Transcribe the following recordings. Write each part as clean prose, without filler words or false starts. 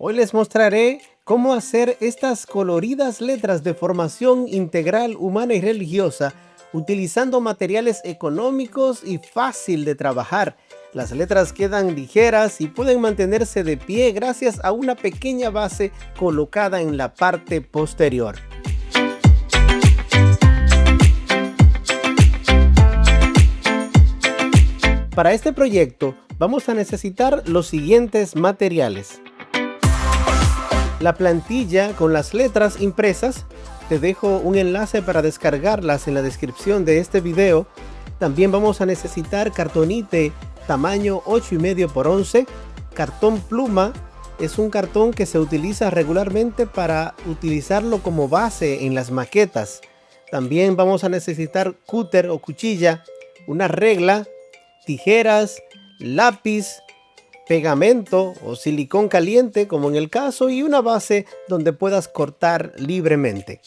Hoy les mostraré cómo hacer estas coloridas letras de formación integral humana y religiosa utilizando materiales económicos y fácil de trabajar. Las letras quedan ligeras y pueden mantenerse de pie gracias a una pequeña base colocada en la parte posterior. Para este proyecto vamos a necesitar los siguientes materiales. La plantilla con las letras impresas. Te dejo un enlace para descargarlas en la descripción de este video. También vamos a necesitar cartonite tamaño 8,5 por 11. Cartón pluma es un cartón que se utiliza regularmente para utilizarlo como base en las maquetas. También vamos a necesitar cúter o cuchilla, una regla, tijeras, lápiz, pegamento o silicón caliente como en el caso, y una base donde puedas cortar libremente.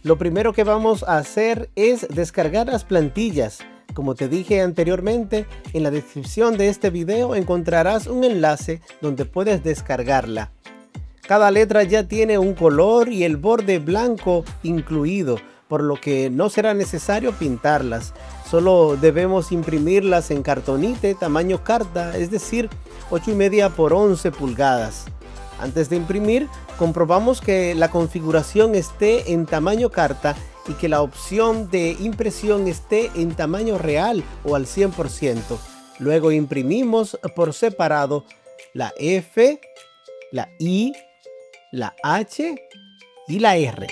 Lo primero que vamos a hacer es descargar las plantillas. Como te dije anteriormente, en la descripción de este video encontrarás un enlace donde puedes descargarla. Cada letra ya tiene un color y el borde blanco incluido, por lo que no será necesario pintarlas. Solo debemos imprimirlas en cartonite tamaño carta, es decir, 8,5 por 11 pulgadas. Antes de imprimir, comprobamos que la configuración esté en tamaño carta y que la opción de impresión esté en tamaño real o al 100%. Luego imprimimos por separado la F, la I, la H y la R.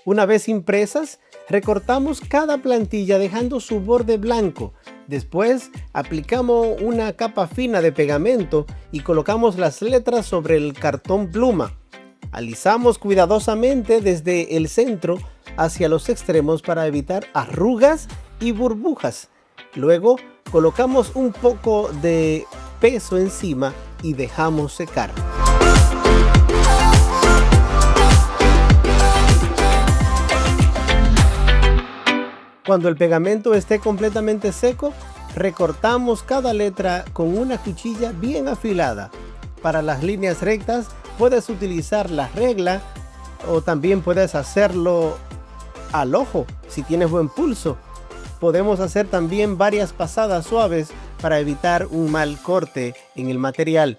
Una vez impresas, recortamos cada plantilla dejando su borde blanco. Después aplicamos una capa fina de pegamento y colocamos las letras sobre el cartón pluma. Alisamos cuidadosamente desde el centro hacia los extremos para evitar arrugas y burbujas. Luego colocamos un poco de peso encima y dejamos secar. Cuando el pegamento esté completamente seco, recortamos cada letra con una cuchilla bien afilada. Para las líneas rectas puedes utilizar la regla o también puedes hacerlo al ojo si tienes buen pulso. Podemos hacer también varias pasadas suaves para evitar un mal corte en el material.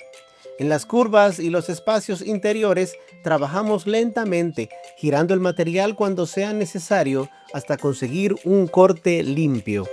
En las curvas y los espacios interiores trabajamos lentamente, girando el material cuando sea necesario hasta conseguir un corte limpio.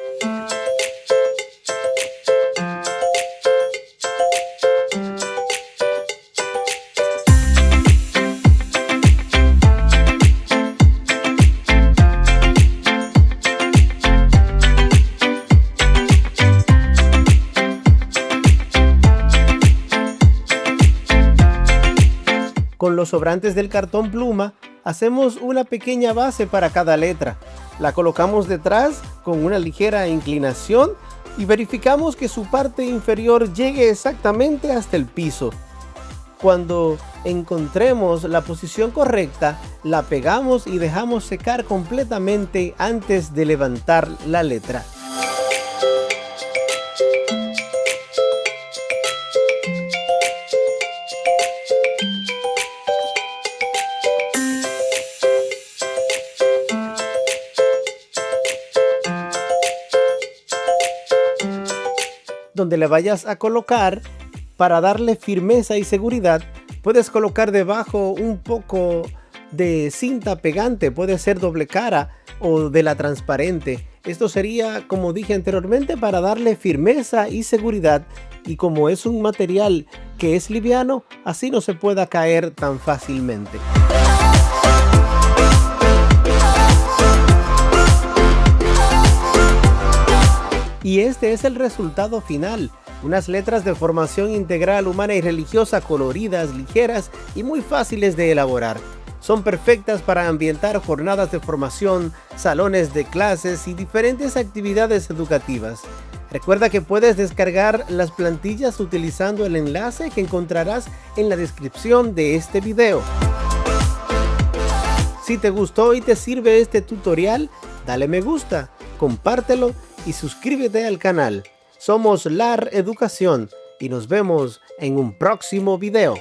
Con los sobrantes del cartón pluma, hacemos una pequeña base para cada letra. La colocamos detrás con una ligera inclinación y verificamos que su parte inferior llegue exactamente hasta el piso. Cuando encontremos la posición correcta, la pegamos y dejamos secar completamente antes de levantar la letra. Donde le vayas a colocar, para darle firmeza y seguridad, puedes colocar debajo un poco de cinta pegante, puede ser doble cara o de la transparente. Esto sería, como dije anteriormente, para darle firmeza y seguridad, y como es un material que es liviano, así no se pueda caer tan fácilmente. Y este es el resultado final. Unas letras de formación integral humana y religiosa coloridas, ligeras y muy fáciles de elaborar. Son perfectas para ambientar jornadas de formación, salones de clases y diferentes actividades educativas. Recuerda que puedes descargar las plantillas utilizando el enlace que encontrarás en la descripción de este video. Si te gustó y te sirve este tutorial, dale me gusta, compártelo y suscríbete al canal. Somos LAR Educación y nos vemos en un próximo video.